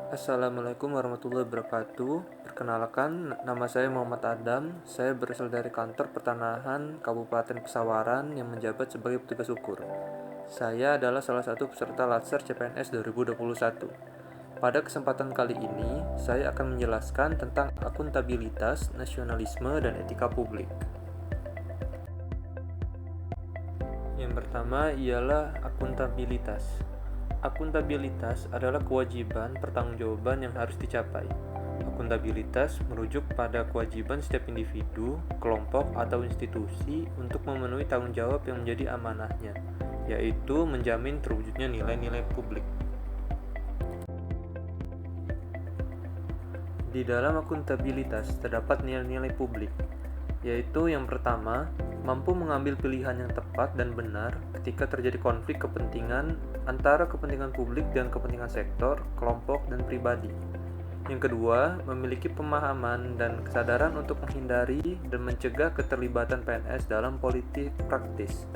Assalamualaikum warahmatullahi wabarakatuh. Perkenalkan, nama saya Muhammad Adam. Saya berasal dari kantor pertanahan Kabupaten Pesawaran yang menjabat sebagai petugas ukur. Saya adalah salah satu peserta Latsar CPNS 2021. Pada kesempatan kali ini, saya akan menjelaskan tentang akuntabilitas, nasionalisme, dan etika publik. Yang pertama ialah akuntabilitas. Akuntabilitas adalah kewajiban pertanggungjawaban yang harus dicapai. Akuntabilitas merujuk pada kewajiban setiap individu, kelompok, atau institusi untuk memenuhi tanggung jawab yang menjadi amanahnya, yaitu menjamin terwujudnya nilai-nilai publik. Di dalam akuntabilitas terdapat nilai-nilai publik, yaitu yang pertama, mampu mengambil pilihan yang tepat dan benar ketika terjadi konflik kepentingan antara kepentingan publik dan kepentingan sektor, kelompok, dan pribadi. Yang kedua, memiliki pemahaman dan kesadaran untuk menghindari dan mencegah keterlibatan PNS dalam politik praktis.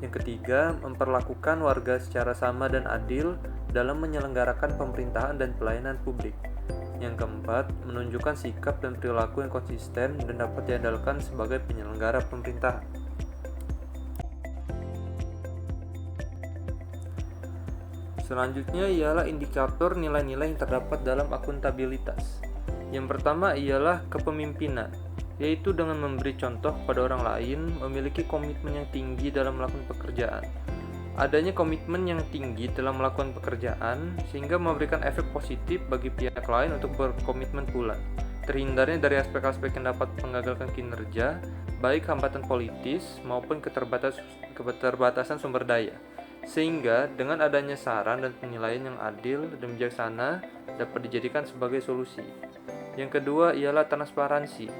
Yang ketiga, memperlakukan warga secara sama dan adil dalam menyelenggarakan pemerintahan dan pelayanan publik. Yang keempat, menunjukkan sikap dan perilaku yang konsisten dan dapat diandalkan sebagai penyelenggara pemerintahan. Selanjutnya ialah indikator nilai-nilai yang terdapat dalam akuntabilitas. Yang pertama ialah kepemimpinan, yaitu dengan memberi contoh pada orang lain, memiliki komitmen yang tinggi dalam melakukan pekerjaan. Adanya komitmen yang tinggi dalam melakukan pekerjaan sehingga memberikan efek positif bagi pihak lain untuk berkomitmen pula. Terhindarnya dari aspek-aspek yang dapat menggagalkan kinerja, baik hambatan politis maupun keterbatasan sumber daya. Sehingga dengan adanya saran dan penilaian yang adil dan bijaksana dapat dijadikan sebagai solusi. Yang kedua ialah transparansi.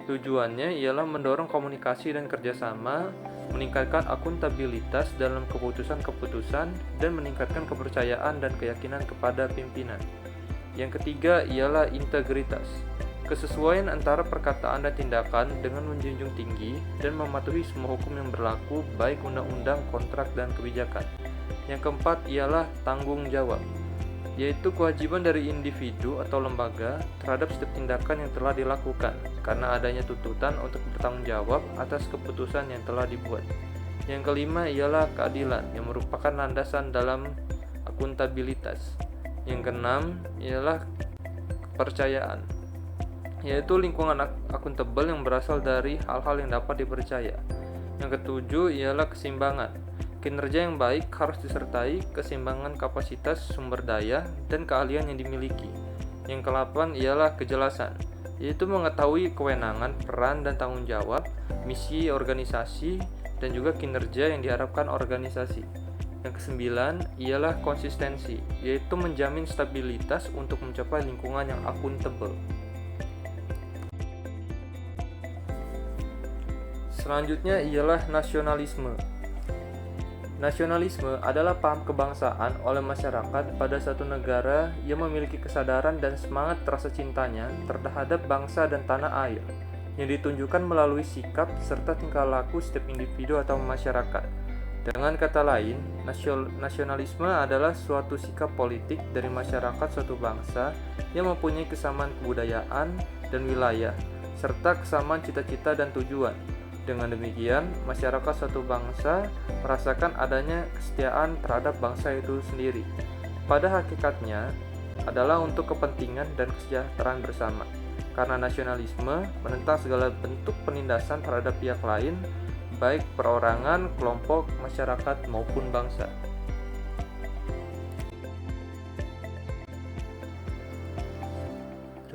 Tujuannya ialah mendorong komunikasi dan kerjasama, meningkatkan akuntabilitas dalam keputusan-keputusan, dan meningkatkan kepercayaan dan keyakinan kepada pimpinan. Yang ketiga ialah integritas. Kesesuaian antara perkataan dan tindakan dengan menjunjung tinggi dan mematuhi semua hukum yang berlaku, baik undang-undang, kontrak, dan kebijakan. Yang keempat ialah tanggung jawab, yaitu kewajiban dari individu atau lembaga terhadap setiap tindakan yang telah dilakukan karena adanya tuntutan untuk bertanggung jawab atas keputusan yang telah dibuat. Yang kelima ialah keadilan yang merupakan landasan dalam akuntabilitas. Yang keenam ialah kepercayaan, yaitu lingkungan akuntabel yang berasal dari hal-hal yang dapat dipercaya. Yang ketujuh ialah keseimbangan. Kinerja yang baik harus disertai keseimbangan kapasitas sumber daya dan keahlian yang dimiliki. Yang ke-8 ialah kejelasan, yaitu mengetahui kewenangan, peran, dan tanggung jawab, misi organisasi, dan juga kinerja yang diharapkan organisasi. Yang ke-9 ialah konsistensi, yaitu menjamin stabilitas untuk mencapai lingkungan yang akuntabel. Selanjutnya ialah nasionalisme. Nasionalisme adalah paham kebangsaan oleh masyarakat pada satu negara yang memiliki kesadaran dan semangat rasa cintanya terhadap bangsa dan tanah air, yang ditunjukkan melalui sikap serta tingkah laku setiap individu atau masyarakat. Dengan kata lain, nasionalisme adalah suatu sikap politik dari masyarakat suatu bangsa yang mempunyai kesamaan kebudayaan dan wilayah, serta kesamaan cita-cita dan tujuan. Dengan demikian, masyarakat suatu bangsa merasakan adanya kesetiaan terhadap bangsa itu sendiri. Pada hakikatnya adalah untuk kepentingan dan kesejahteraan bersama. Karena nasionalisme menentang segala bentuk penindasan terhadap pihak lain, baik perorangan, kelompok, masyarakat maupun bangsa.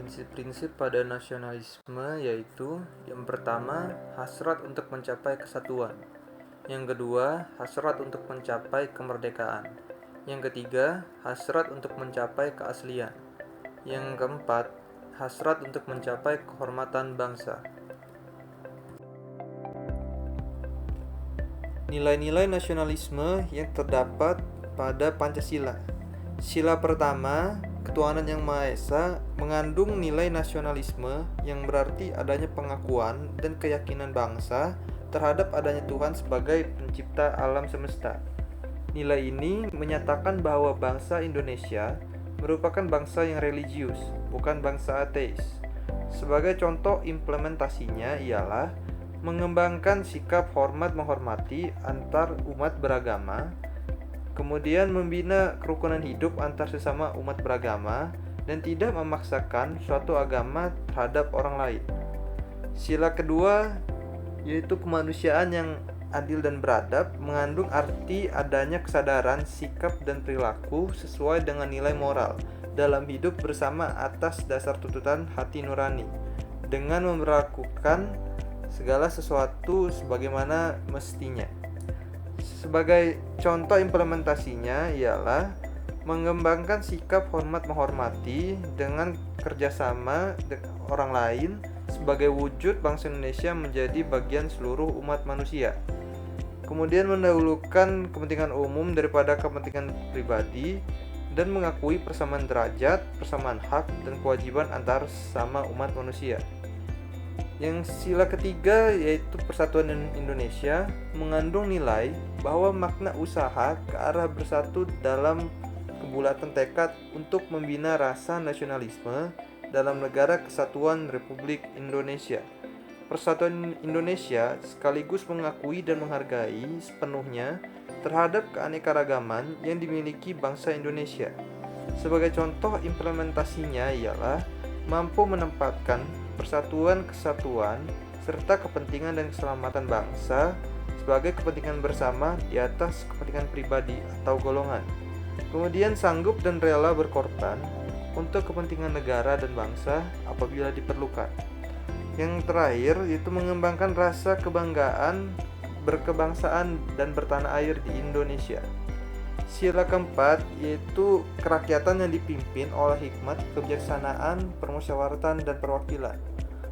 Prinsip-prinsip pada nasionalisme yaitu: yang pertama, hasrat untuk mencapai kesatuan. Yang kedua, hasrat untuk mencapai kemerdekaan. Yang ketiga, hasrat untuk mencapai keaslian. Yang keempat, hasrat untuk mencapai kehormatan bangsa. Nilai-nilai nasionalisme yang terdapat pada Pancasila. Sila pertama, ketuhanan yang Maha Esa, mengandung nilai nasionalisme yang berarti adanya pengakuan dan keyakinan bangsa terhadap adanya Tuhan sebagai pencipta alam semesta. Nilai ini menyatakan bahwa bangsa Indonesia merupakan bangsa yang religius, bukan bangsa ateis. Sebagai contoh implementasinya ialah mengembangkan sikap hormat menghormati antar umat beragama, kemudian membina kerukunan hidup antar sesama umat beragama, dan tidak memaksakan suatu agama terhadap orang lain. Sila kedua yaitu kemanusiaan yang adil dan beradab, mengandung arti adanya kesadaran, sikap, dan perilaku sesuai dengan nilai moral dalam hidup bersama atas dasar tuntutan hati nurani, dengan memperlakukan segala sesuatu sebagaimana mestinya. Sebagai contoh implementasinya ialah mengembangkan sikap hormat menghormati dengan kerjasama orang lain sebagai wujud bangsa Indonesia menjadi bagian seluruh umat manusia. Kemudian mendahulukan kepentingan umum daripada kepentingan pribadi dan mengakui persamaan derajat, persamaan hak, dan kewajiban antar sesama umat manusia. Yang sila ketiga yaitu persatuan Indonesia mengandung nilai bahwa makna usaha ke arah bersatu dalam kebulatan tekad untuk membina rasa nasionalisme dalam negara kesatuan Republik Indonesia. Persatuan Indonesia sekaligus mengakui dan menghargai sepenuhnya terhadap keanekaragaman yang dimiliki bangsa Indonesia. Sebagai contoh implementasinya ialah mampu menempatkan persatuan kesatuan serta kepentingan dan keselamatan bangsa sebagai kepentingan bersama di atas kepentingan pribadi atau golongan. Kemudian sanggup dan rela berkorban untuk kepentingan negara dan bangsa apabila diperlukan. Yang terakhir yaitu mengembangkan rasa kebanggaan berkebangsaan dan bertanah air di Indonesia. Sila keempat yaitu kerakyatan yang dipimpin oleh hikmat, kebijaksanaan, permusyawaratan, dan perwakilan.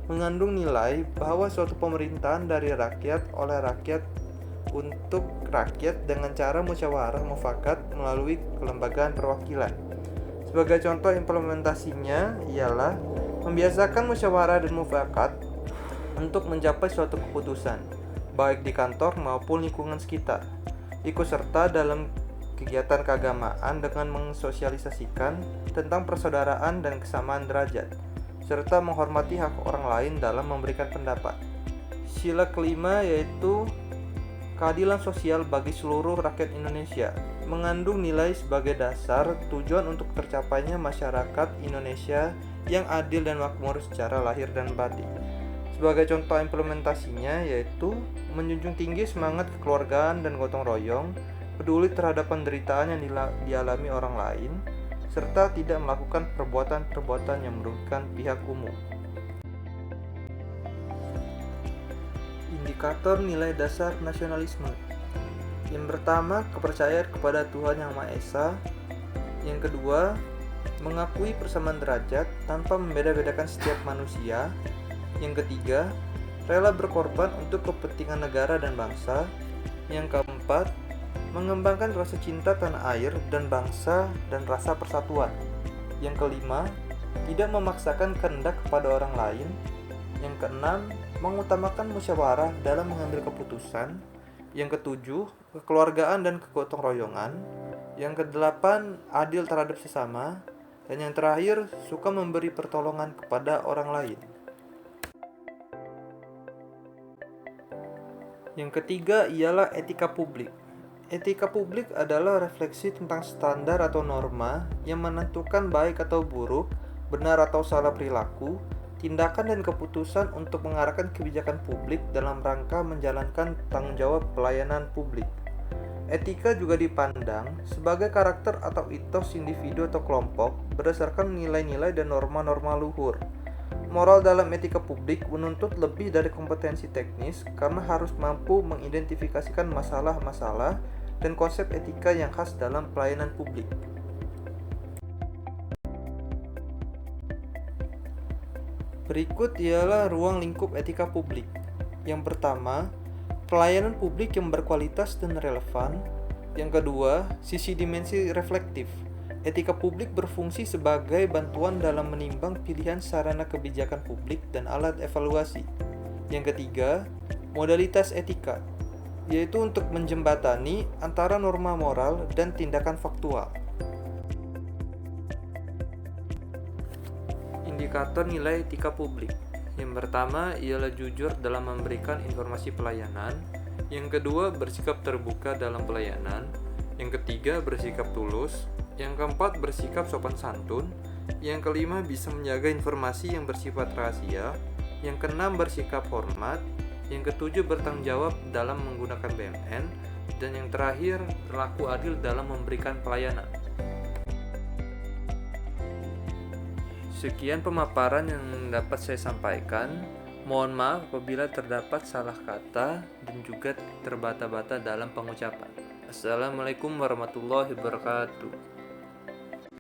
Mengandung nilai bahwa suatu pemerintahan dari rakyat oleh rakyat untuk rakyat dengan cara musyawarah mufakat melalui kelembagaan perwakilan. Sebagai contoh implementasinya ialah membiasakan musyawarah dan mufakat untuk mencapai suatu keputusan, baik di kantor maupun lingkungan sekitar. Ikut serta dalam kegiatan keagamaan dengan mensosialisasikan tentang persaudaraan dan kesamaan derajat, serta menghormati hak orang lain dalam memberikan pendapat. Sila kelima yaitu keadilan sosial bagi seluruh rakyat Indonesia, mengandung nilai sebagai dasar tujuan untuk tercapainya masyarakat Indonesia yang adil dan makmur secara lahir dan batin. Sebagai contoh implementasinya yaitu menjunjung tinggi semangat kekeluargaan dan gotong royong, peduli terhadap penderitaan yang dialami orang lain, serta tidak melakukan perbuatan-perbuatan yang merugikan pihak umum. Indikator nilai dasar nasionalisme. Yang pertama, kepercayaan kepada Tuhan Yang Maha Esa. Yang kedua, mengakui persamaan derajat tanpa membeda-bedakan setiap manusia. Yang ketiga, rela berkorban untuk kepentingan negara dan bangsa. Yang keempat, mengembangkan rasa cinta tanah air dan bangsa dan rasa persatuan. Yang kelima, tidak memaksakan kehendak kepada orang lain. Yang keenam, mengutamakan musyawarah dalam mengambil keputusan. Yang ketujuh, kekeluargaan dan kegotong royongan. Yang kedelapan, adil terhadap sesama. Dan yang terakhir, suka memberi pertolongan kepada orang lain. Yang ketiga ialah etika publik. Etika publik adalah refleksi tentang standar atau norma yang menentukan baik atau buruk, benar atau salah perilaku, tindakan dan keputusan untuk mengarahkan kebijakan publik dalam rangka menjalankan tanggung jawab pelayanan publik. Etika juga dipandang sebagai karakter atau etos individu atau kelompok berdasarkan nilai-nilai dan norma-norma luhur. Moral dalam etika publik menuntut lebih dari kompetensi teknis karena harus mampu mengidentifikasikan masalah-masalah dan konsep etika yang khas dalam pelayanan publik. Berikut ialah ruang lingkup etika publik. Yang pertama, pelayanan publik yang berkualitas dan relevan. Yang kedua, sisi dimensi reflektif. Etika publik berfungsi sebagai bantuan dalam menimbang pilihan sarana kebijakan publik dan alat evaluasi. Yang ketiga, modalitas etika, yaitu untuk menjembatani antara norma moral dan tindakan faktual. Indikator nilai etika publik. Yang pertama ialah jujur dalam memberikan informasi pelayanan. Yang kedua, bersikap terbuka dalam pelayanan. Yang ketiga, bersikap tulus. Yang keempat, bersikap sopan santun. Yang kelima, bisa menjaga informasi yang bersifat rahasia. Yang keenam, bersikap hormat. Yang ketujuh, bertanggung jawab dalam menggunakan BMN. Dan yang terakhir, berlaku adil dalam memberikan pelayanan. Sekian pemaparan yang dapat saya sampaikan. Mohon maaf apabila terdapat salah kata dan juga terbata-bata dalam pengucapan. Assalamualaikum warahmatullahi wabarakatuh.